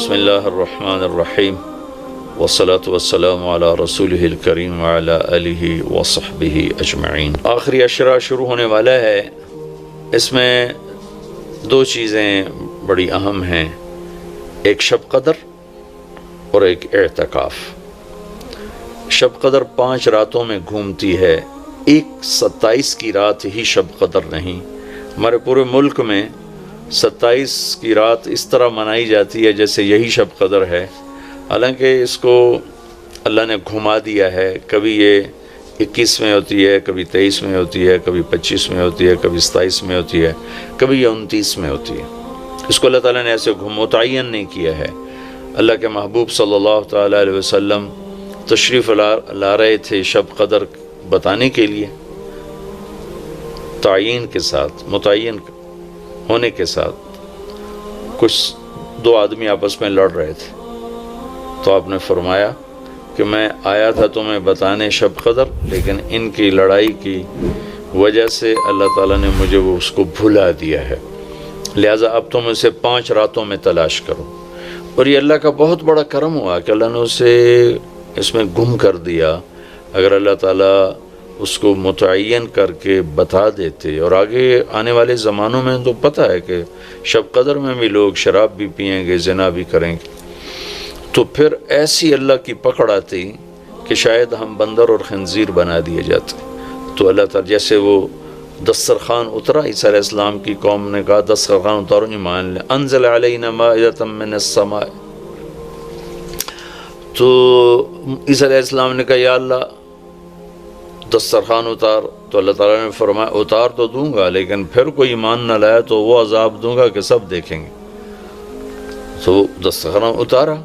بسم اللہ الرحمن الرحیم والصلاة والسلام علی رسولہ الکریم وعلی آلہ وصحبہ اجمعین۔ آخری عشرہ شروع ہونے والا ہے، اس میں دو چیزیں بڑی اہم ہیں، ایک شب قدر اور ایک اعتکاف۔ شب قدر 5 راتوں میں گھومتی ہے، ایک 27 کی رات ہی شب قدر نہیں، ہمارے پورے ملک میں 27 کی رات اس طرح منائی جاتی ہے جیسے یہی شب قدر ہے، حالانکہ اس کو اللہ نے گھما دیا ہے، کبھی یہ 21 میں ہوتی ہے، کبھی 23 میں ہوتی ہے، کبھی 25 میں ہوتی ہے، کبھی 27 میں ہوتی ہے، کبھی یہ 29 میں ہوتی ہے۔ اس کو اللہ تعالیٰ نے ایسے متعین نہیں کیا ہے۔ اللہ کے محبوب صلی اللہ تعالیٰ علیہ وسلم تشریف لا رہے تھے شب قدر بتانے کے لیے، تعین کے ساتھ، متعین ہونے کے ساتھ۔ کچھ 2 آدمی آپس میں لڑ رہے تھے، تو آپ نے فرمایا کہ میں آیا تھا تمہیں بتانے شب قدر، لیکن ان کی لڑائی کی وجہ سے اللہ تعالیٰ نے مجھے اس کو بھلا دیا ہے، لہٰذا اب تم اسے 5 راتوں میں تلاش کرو۔ اور یہ اللہ کا بہت بڑا کرم ہوا کہ اللہ نے اسے اس میں گم کر دیا۔ اگر اللہ تعالیٰ اس کو متعین کر کے بتا دیتے، اور آگے آنے والے زمانوں میں تو پتہ ہے کہ شب قدر میں بھی لوگ شراب بھی پئیں گے، زنا بھی کریں گے، تو پھر ایسی اللہ کی پکڑ آتی کہ شاید ہم بندر اور خنزیر بنا دیے جاتے۔ تو اللہ تعالیٰ جیسے وہ دسترخوان اترا، عیسیٰ علیہ السلام کی قوم نے کہا دسترخوان اتارو، ایمان لے، انزل علینا مائدۃ من السماء، تو عیسیٰ علیہ السلام نے کہا یا اللہ دسترخوان اتار، تو اللہ تعالیٰ نے فرمایا اتار تو دوں گا، لیکن پھر کوئی ایمان نہ لایا تو وہ عذاب دوں گا کہ سب دیکھیں گے۔ تو دسترخوان اتارا،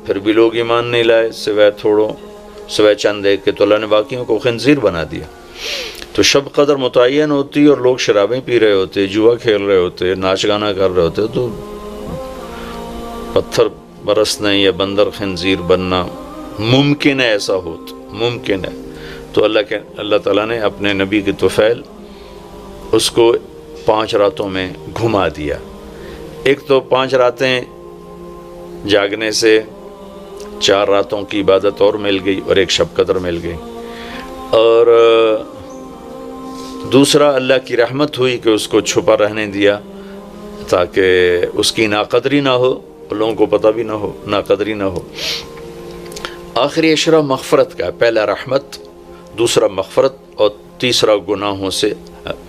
پھر بھی لوگ ایمان نہیں لائے، سوائے چند ایک کے، تو اللہ نے باقیوں کو خنزیر بنا دیا۔ تو شب قدر متعین ہوتی اور لوگ شرابیں پی رہے ہوتے، جوا کھیل رہے ہوتے، ناچ گانا کر رہے ہوتے، تو پتھر برسنا یا بندر خنزیر بننا ممکن ہے، ایسا ہوتا ممکن ہے۔ تو اللہ تعالیٰ نے اپنے نبی کی طفیل اس کو 5 راتوں میں گھما دیا۔ ایک تو 5 راتیں جاگنے سے 4 راتوں کی عبادت اور مل گئی، اور ایک شب قدر مل گئی، اور دوسرا اللہ کی رحمت ہوئی کہ اس کو چھپا رہنے دیا تاکہ اس کی ناقدری نہ ہو، لوگوں کو پتہ بھی نہ ہو، ناقدری نہ ہو۔ آخری عشرہ مغفرت کا، پہلا رحمت، دوسرا مغفرت، اور تیسرا گناہوں سے،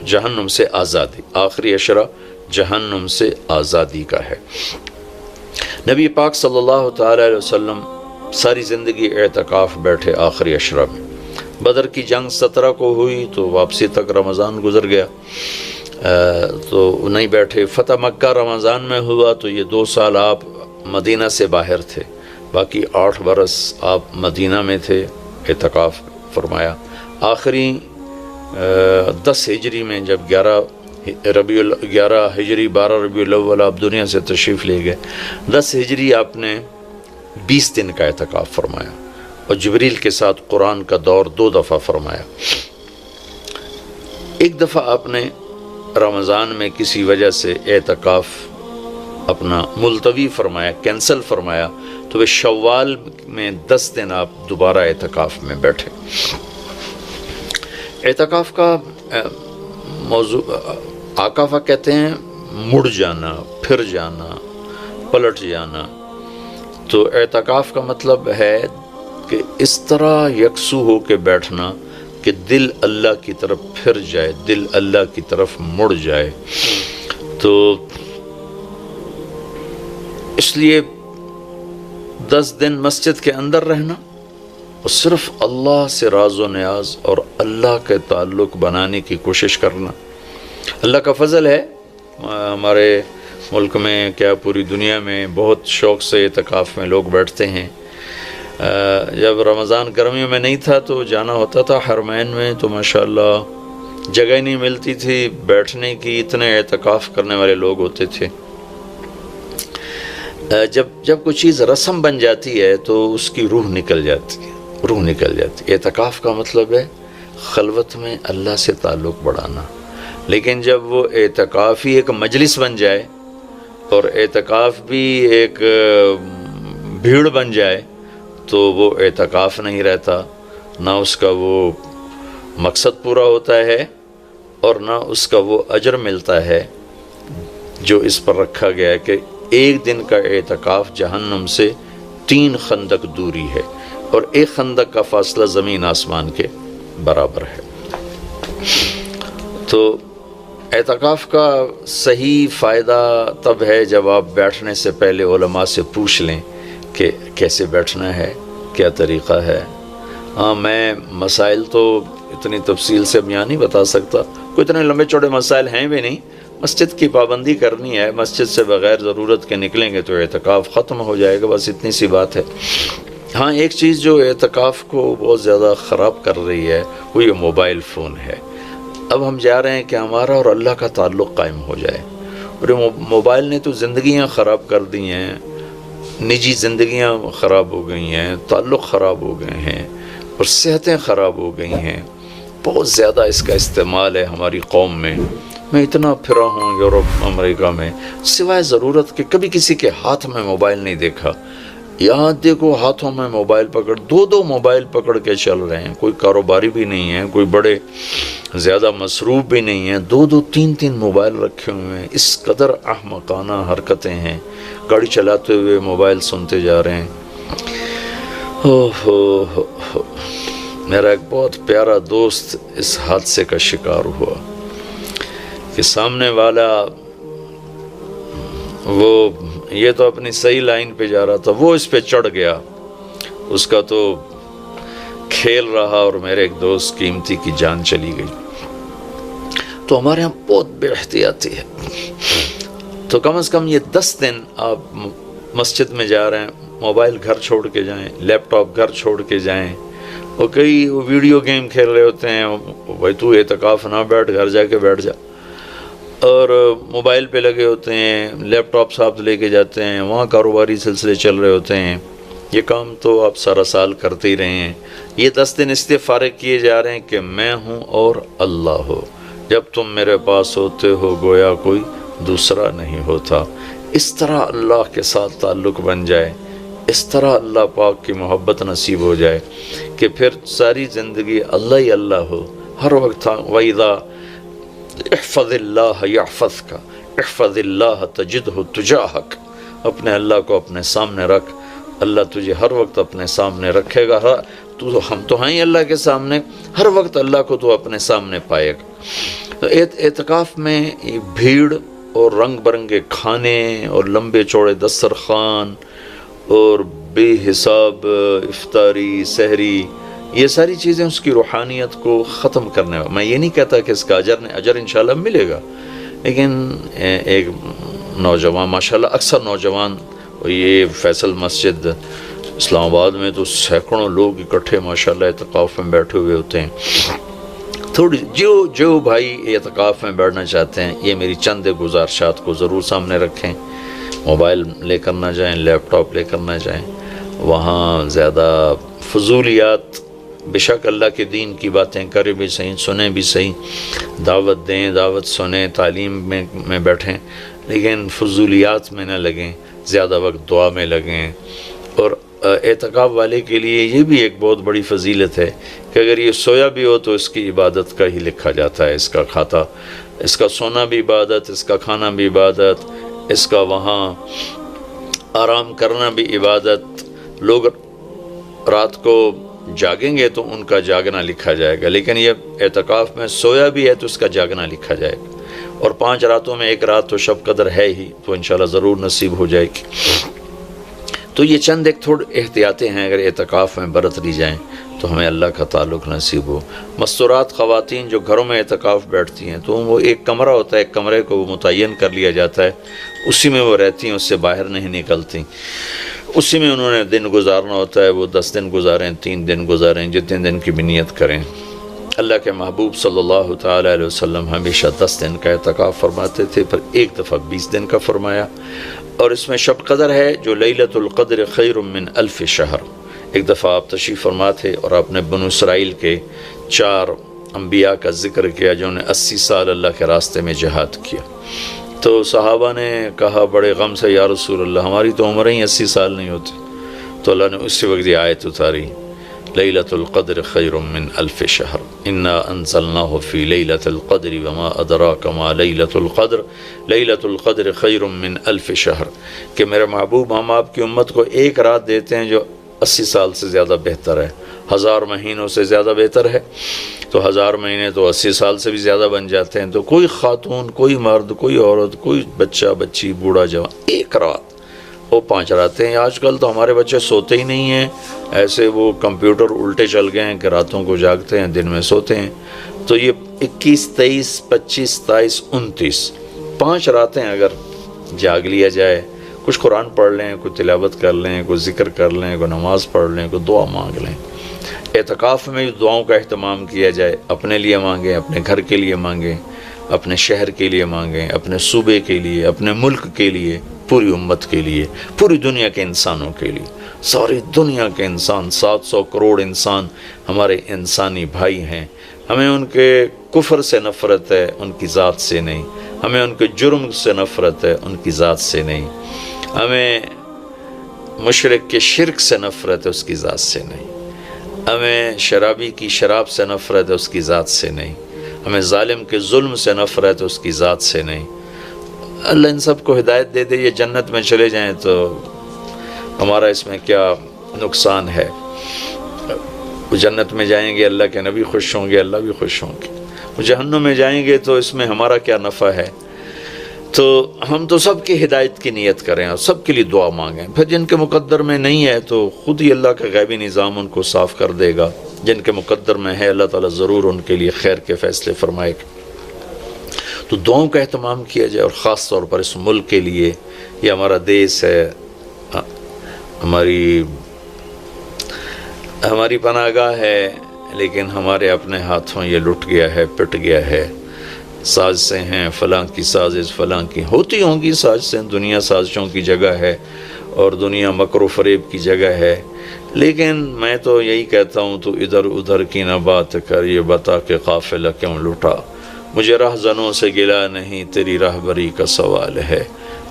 جہنم سے آزادی۔ آخری عشرہ جہنم سے آزادی کا ہے۔ نبی پاک صلی اللہ تعالیٰ علیہ وسلم ساری زندگی اعتکاف بیٹھے آخری عشرہ میں۔ بدر کی جنگ 17 کو ہوئی تو واپسی تک رمضان گزر گیا، تو نہیں بیٹھے۔ فتح مکہ رمضان میں ہوا تو یہ 2 سال آپ مدینہ سے باہر تھے، باقی 8 برس آپ مدینہ میں تھے، اعتکاف فرمایا۔ آخری 10 ہجری میں جب 11 ہجری 12 ربیع الاول آپ دنیا سے تشریف لے گئے، 10 ہجری آپ نے 20 دن کا اعتکاف فرمایا، اور جبریل کے ساتھ قرآن کا دور 2 دفعہ فرمایا۔ ایک دفعہ آپ نے رمضان میں کسی وجہ سے اعتکاف اپنا ملتوی فرمایا، کینسل فرمایا، تو وہ شوال میں 10 دن آپ دوبارہ اعتکاف میں بیٹھے۔ اعتکاف کا موضوع عاکفہ کہتے ہیں مڑ جانا، پھر جانا، پلٹ جانا۔ تو اعتکاف کا مطلب ہے کہ اس طرح یکسو ہو کے بیٹھنا کہ دل اللہ کی طرف پھر جائے، دل اللہ کی طرف مڑ جائے۔ تو اس لیے 10 دن مسجد کے اندر رہنا اور صرف اللہ سے راز و نیاز اور اللہ کے تعلق بنانے کی کوشش کرنا۔ اللہ کا فضل ہے، ہمارے ملک میں کیا پوری دنیا میں بہت شوق سے اعتکاف میں لوگ بیٹھتے ہیں۔ جب رمضان گرمیوں میں نہیں تھا تو جانا ہوتا تھا حرمین میں، تو ماشاءاللہ جگہ ہی نہیں ملتی تھی بیٹھنے کی، اتنے اعتکاف کرنے والے لوگ ہوتے تھے۔ جب کوئی چیز رسم بن جاتی ہے تو اس کی روح نکل جاتی ہے۔ اعتکاف کا مطلب ہے خلوت میں اللہ سے تعلق بڑھانا، لیکن جب وہ اعتکاف ہی ایک مجلس بن جائے اور اعتکاف بھی ایک بھیڑ بن جائے تو وہ اعتکاف نہیں رہتا، نہ اس کا وہ مقصد پورا ہوتا ہے اور نہ اس کا وہ اجر ملتا ہے جو اس پر رکھا گیا ہے کہ ایک دن کا اعتکاف جہنم سے 3 خندق دوری ہے، اور ایک خندق کا فاصلہ زمین آسمان کے برابر ہے۔ تو اعتکاف کا صحیح فائدہ تب ہے جب آپ بیٹھنے سے پہلے علماء سے پوچھ لیں کہ کیسے بیٹھنا ہے، کیا طریقہ ہے۔ ہاں، میں مسائل تو اتنی تفصیل سے بیان نہیں بتا سکتا، کوئی اتنے لمبے چوڑے مسائل ہیں بھی نہیں۔ مسجد کی پابندی کرنی ہے، مسجد سے بغیر ضرورت کے نکلیں گے تو اعتکاف ختم ہو جائے گا، بس اتنی سی بات ہے۔ ہاں، ایک چیز جو اعتکاف کو بہت زیادہ خراب کر رہی ہے وہ یہ موبائل فون ہے۔ اب ہم چاہ رہے ہیں کہ ہمارا اور اللہ کا تعلق قائم ہو جائے، اور یہ موبائل نے تو زندگیاں خراب کر دی ہیں، نجی زندگیاں خراب ہو گئی ہیں، تعلق خراب ہو گئے ہیں، اور صحتیں خراب ہو گئی ہیں۔ بہت زیادہ اس کا استعمال ہے ہماری قوم میں۔ میں اتنا پھرا ہوں یورپ امریکہ میں، سوائے ضرورت کہ کبھی کسی کے ہاتھ میں موبائل نہیں دیکھا۔ یہاں دیکھو ہاتھوں میں موبائل پکڑ، 2 موبائل پکڑ کے چل رہے ہیں، کوئی کاروباری بھی نہیں ہے، کوئی بڑے زیادہ مصروف بھی نہیں ہیں، 2 3 موبائل رکھے ہوئے ہیں۔ اس قدر احمقانہ حرکتیں ہیں، گاڑی چلاتے ہوئے موبائل سنتے جا رہے ہیں۔ میرا ایک بہت پیارا دوست اس حادثے کا شکار ہوا کہ سامنے والا وہ یہ تو اپنی صحیح لائن پہ جا رہا تھا، وہ اس پہ چڑھ گیا، اس کا تو کھیل رہا اور میرے ایک دوست قیمتی کی جان چلی گئی۔ تو ہمارے ہاں بہت بے احتیاطی ہے۔ تو کم از کم یہ 10 دن آپ مسجد میں جا رہے ہیں، موبائل گھر چھوڑ کے جائیں، لیپ ٹاپ گھر چھوڑ کے جائیں، اور کئی ویڈیو گیم کھیل رہے ہوتے ہیں، بھائی تو اعتکاف نہ بیٹھ، گھر جا کے بیٹھ جا، اور موبائل پہ لگے ہوتے ہیں، لیپ ٹاپ ساتھ لے کے جاتے ہیں، وہاں کاروباری سلسلے چل رہے ہوتے ہیں۔ یہ کام تو آپ سارا سال کرتے ہی رہے ہیں۔ یہ 10 دن اس لیے فارغ کیے جا رہے ہیں کہ میں ہوں اور اللہ ہو، جب تم میرے پاس ہوتے ہو گویا کوئی دوسرا نہیں ہوتا۔ اس طرح اللہ کے ساتھ تعلق بن جائے، اس طرح اللہ پاک کی محبت نصیب ہو جائے کہ پھر ساری زندگی اللہ ہی اللہ ہو، ہر وقت۔ وَإِذَا احفظ اللہ یحفظک، احفظ اللہ تجدہ تجاہک، اپنے اللہ کو اپنے سامنے رکھ، اللہ تجھے ہر وقت اپنے سامنے رکھے گا۔ ہم تو ہیں ہی اللہ کے سامنے، ہر وقت اللہ کو تو اپنے سامنے پائے گا۔ تو اعتکاف میں بھیڑ اور رنگ برنگے کھانے اور لمبے چوڑے دسترخوان اور بے حساب افطاری سحری، یہ ساری چیزیں اس کی روحانیت کو ختم کرنے میں یہ نہیں کہتا کہ اس کا اجر انشاءاللہ ملے گا، لیکن ایک نوجوان ماشاءاللہ اکثر نوجوان، یہ فیصل مسجد اسلام آباد میں تو سینکڑوں لوگ اکٹھے ماشاءاللہ اعتکاف میں بیٹھے ہوئے ہوتے ہیں۔ تھوڑی جو بھائی اعتکاف میں بیٹھنا چاہتے ہیں، یہ میری چند گزارشات کو ضرور سامنے رکھیں۔ موبائل لے کر نہ جائیں، لیپ ٹاپ لے کر نہ جائیں، وہاں زیادہ فضولیات، بے شک اللہ کے دین کی باتیں کریں بھی صحیح، سنیں بھی صحیح، دعوت دیں، دعوت سنیں، تعلیم میں بیٹھیں، لیکن فضولیات میں نہ لگیں، زیادہ وقت دعا میں لگیں۔ اور اعتکاف والے کے لیے یہ بھی ایک بہت بڑی فضیلت ہے کہ اگر یہ سویا بھی ہو تو اس کی عبادت کا ہی لکھا جاتا ہے، اس کا کھاتا، اس کا سونا بھی عبادت، اس کا کھانا بھی عبادت، اس کا وہاں آرام کرنا بھی عبادت۔ لوگ رات کو جاگیں گے تو ان کا جاگنا لکھا جائے گا، لیکن یہ اعتکاف میں سویا بھی ہے تو اس کا جاگنا لکھا جائے گا۔ اور 5 راتوں میں 1 رات تو شب قدر ہے ہی، تو انشاءاللہ ضرور نصیب ہو جائے گی۔ تو یہ چند ایک تھوڑے احتیاطیں ہیں، اگر اعتکاف میں برت لی جائیں تو ہمیں اللہ کا تعلق نصیب ہو۔ مستورات خواتین جو گھروں میں اعتکاف بیٹھتی ہیں تو وہ ایک کمرہ ہوتا ہے، ایک کمرے کو وہ متعین کر لیا جاتا ہے، اسی میں وہ رہتی ہیں، اس سے باہر نہیں نکلتی، اسی میں انہوں نے دن گزارنا ہوتا ہے۔ وہ 10 دن گزاریں، 3 دن گزاریں، جتنے دن کی بھی نیت کریں۔ اللہ کے محبوب صلی اللہ تعالیٰ علیہ وسلم ہمیشہ 10 دن کا اعتکاف فرماتے تھے، پھر ایک دفعہ 20 دن کا فرمایا۔ اور اس میں شب قدر ہے جو لیلۃ القدر خیر من 1000 شہر۔ ایک دفعہ آپ تشریف فرما تھے اور آپ نے بنو اسرائیل کے 4 انبیاء کا ذکر کیا جنہوں نے 80 سال اللہ کے راستے میں جہاد کیا۔ تو صحابہ نے کہا بڑے غم سے، یا رسول اللہ ہماری تو عمریں ہی 80 سال نہیں ہوتی۔ تو اللہ نے اسی وقت یہ آیت اتاری، لیلۃ القدر خیر من الف شہر انا انزلناہ فی لیلۃ القدر وما ادراک ما لیلۃ القدر لیلۃ القدر خیر من الف شہر، کہ میرے محبوب ہم آپ کی امت کو ایک رات دیتے ہیں جو 80 سال سے زیادہ بہتر ہے، 1000 مہینوں سے زیادہ بہتر ہے، تو 1000 مہینے تو 80 سال سے بھی زیادہ بن جاتے ہیں۔ تو کوئی خاتون، کوئی مرد، کوئی عورت، کوئی بچہ بچی، بوڑھا جوان، ایک رات وہ 5 راتیں۔ آج کل تو ہمارے بچے سوتے ہی نہیں ہیں، ایسے وہ کمپیوٹر الٹے چل گئے ہیں کہ راتوں کو جاگتے ہیں، دن میں سوتے ہیں۔ تو یہ 21، 23، 25، 27، 29 5 راتیں اگر جاگ لیا جائے، کچھ قرآن پڑھ لیں، کوئی تلاوت کر لیں، کوئی ذکر کر لیں، کوئی نماز پڑھ لیں، کوئی دعا مانگ لیں۔ اعتکاف میں دعاؤں کا اہتمام کیا جائے، اپنے لیے مانگیں، اپنے گھر کے لیے مانگیں، اپنے شہر کے لیے مانگیں، اپنے صوبے کے لیے، اپنے ملک کے لیے، پوری امت کے لیے، پوری دنیا کے انسانوں کے لیے۔ ساری دنیا کے انسان، 700 کروڑ انسان ہمارے انسانی بھائی ہیں۔ ہمیں ان کے کفر سے نفرت ہے، ان کی ذات سے نہیں۔ ہمیں ان کے جرم سے نفرت ہے، ان کی ذات سے نہیں۔ ہمیں مشرک کے شرک سے نفرت ہے، اس کی ذات سے نہیں۔ ہمیں شرابی کی شراب سے نفرت ہے، اس کی ذات سے نہیں۔ ہمیں ظالم کے ظلم سے نفرت ہے، اس کی ذات سے نہیں۔ اللہ ان سب کو ہدایت دے دے، یہ جنت میں چلے جائیں تو ہمارا اس میں کیا نقصان ہے؟ وہ جنت میں جائیں گے، اللہ کے نبی خوش ہوں گے، اللہ بھی خوش ہوں گے۔ وہ جہنم میں جائیں گے تو اس میں ہمارا کیا نفع ہے؟ تو ہم تو سب کی ہدایت کی نیت کریں اور سب کے لیے دعا مانگیں۔ پھر جن کے مقدر میں نہیں ہے تو خود ہی اللہ کا غیبی نظام ان کو صاف کر دے گا۔ جن کے مقدر میں ہے، اللہ تعالیٰ ضرور ان کے لیے خیر کے فیصلے فرمائے گا۔ تو دعاؤں کا اہتمام کیا جائے، اور خاص طور پر اس ملک کے لیے۔ یہ ہمارا دیس ہے، ہماری پناہ گاہ ہے، لیکن ہمارے اپنے ہاتھوں یہ لٹ گیا ہے، پٹ گیا ہے۔ سازشیں ہیں، فلاں کی سازش، فلاں کی ہوتی ہوں گی سازشیں، دنیا سازشوں کی جگہ ہے اور دنیا مکر و فریب کی جگہ ہے۔ لیکن میں تو یہی کہتا ہوں، تو ادھر ادھر کی نہ بات کر، یہ بتا کہ قافلہ کیوں لٹا۔ مجھے رہزنوں سے گلا نہیں، تیری راہبری کا سوال ہے۔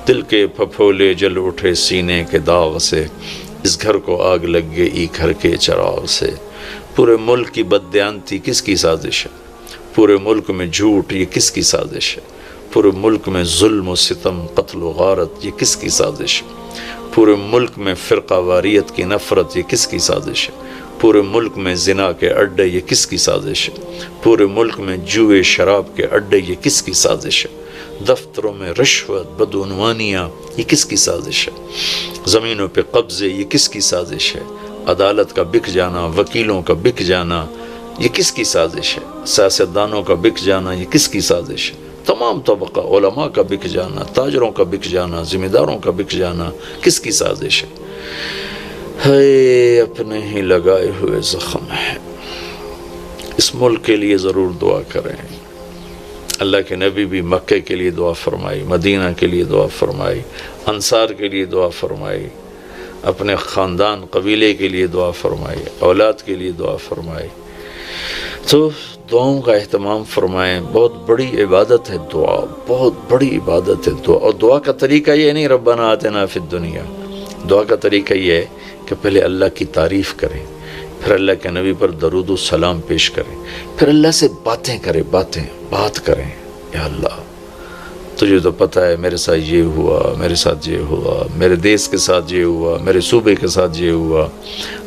دل کے پھپھولے جل اٹھے سینے کے داغ سے، اس گھر کو آگ لگ گئی گھر کے چراغ سے۔ پورے ملک کی بددیانتی کس کی سازش ہے؟ پورے ملک میں جھوٹ، یہ کس کی سازش ہے؟ پورے ملک میں ظلم و ستم، قتل و غارت، یہ کس کی سازش ہے؟ پورے ملک میں فرقہ واریت کی نفرت، یہ کس کی سازش ہے؟ پورے ملک میں زنا کے اڈے، یہ کس کی سازش ہے؟ پورے ملک میں جوئے شراب کے اڈے، یہ کس کی سازش ہے؟ دفتروں میں رشوت، بدعنوانیاں، یہ کس کی سازش ہے؟ زمینوں پہ قبضے، یہ کس کی سازش ہے؟ عدالت کا بک جانا، وکیلوں کا بک جانا، یہ کس کی سازش ہے؟ سیاستدانوں کا بک جانا، یہ کس کی سازش ہے؟ تمام طبقہ علماء کا بک جانا، تاجروں کا بک جانا، ذمہ داروں کا بک جانا، کس کی سازش ہے؟ ہے اپنے ہی لگائے ہوئے زخم ہے۔ اس ملک کے لیے ضرور دعا کریں۔ اللہ کے نبی بھی مکے کے لیے دعا فرمائی، مدینہ کے لیے دعا فرمائی، انصار کے لیے دعا فرمائی، اپنے خاندان قبیلے کے لیے دعا فرمائی، اولاد کے لیے دعا فرمائی۔ تو دعاؤں کا اہتمام فرمائیں۔ بہت بڑی عبادت ہے دعا، بہت بڑی عبادت ہے دعا۔ اور دعا کا طریقہ یہ نہیں ربنا آتنا فی الدنیا، دعا کا طریقہ یہ ہے کہ پہلے اللہ کی تعریف کریں، پھر اللہ کے نبی پر درود و سلام پیش کریں، پھر اللہ سے باتیں کریں، بات کریں۔ یا اللہ تجھے تو پتہ ہے میرے ساتھ یہ ہوا، میرے ساتھ یہ ہوا، میرے دیس کے ساتھ یہ ہوا، میرے صوبے کے ساتھ یہ ہوا،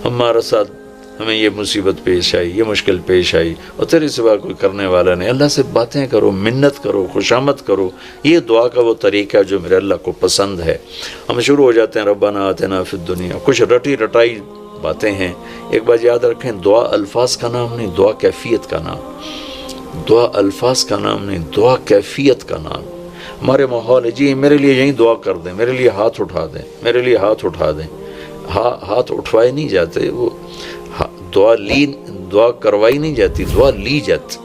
ہمارا ساتھ ہمیں یہ مصیبت پیش آئی، یہ مشکل پیش آئی، اور تیرے سوا کوئی کرنے والا نہیں۔ اللہ سے باتیں کرو، منت کرو، خوشامد کرو۔ یہ دعا کا وہ طریقہ جو میرے اللہ کو پسند ہے۔ ہم شروع ہو جاتے ہیں ربنا آتنا فی الدنیا، کچھ رٹی رٹائی باتیں ہیں۔ ایک بات یاد رکھیں، دعا الفاظ کا نام نہیں، دعا کیفیت کا نام۔ دعا الفاظ کا نام نہیں، دعا کیفیت کا نام۔ ہمارے ماحول ہے، جی میرے لیے یہیں دعا کر دیں، میرے لیے ہاتھ اٹھا دیں، میرے لیے ہاتھ اٹھا دیں۔ ہاتھ اٹھوائے نہیں جاتے، وہ دعا کروائی نہیں جاتی، دعا لی جاتی۔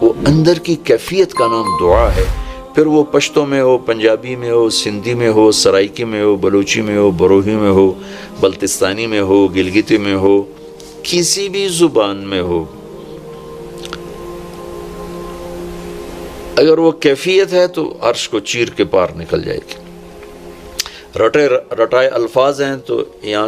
وہ اندر کی کیفیت کا نام دعا ہے۔ پھر وہ پشتو میں ہو، پنجابی میں ہو، سندھی میں ہو، سرائکی میں ہو، بلوچی میں ہو، بروہی میں ہو، بلتستانی میں ہو، گلگتی میں ہو، کسی بھی زبان میں ہو، اگر وہ کیفیت ہے تو عرش کو چیر کے پار نکل جائے گی۔ رٹائے الفاظ ہیں تو یہاں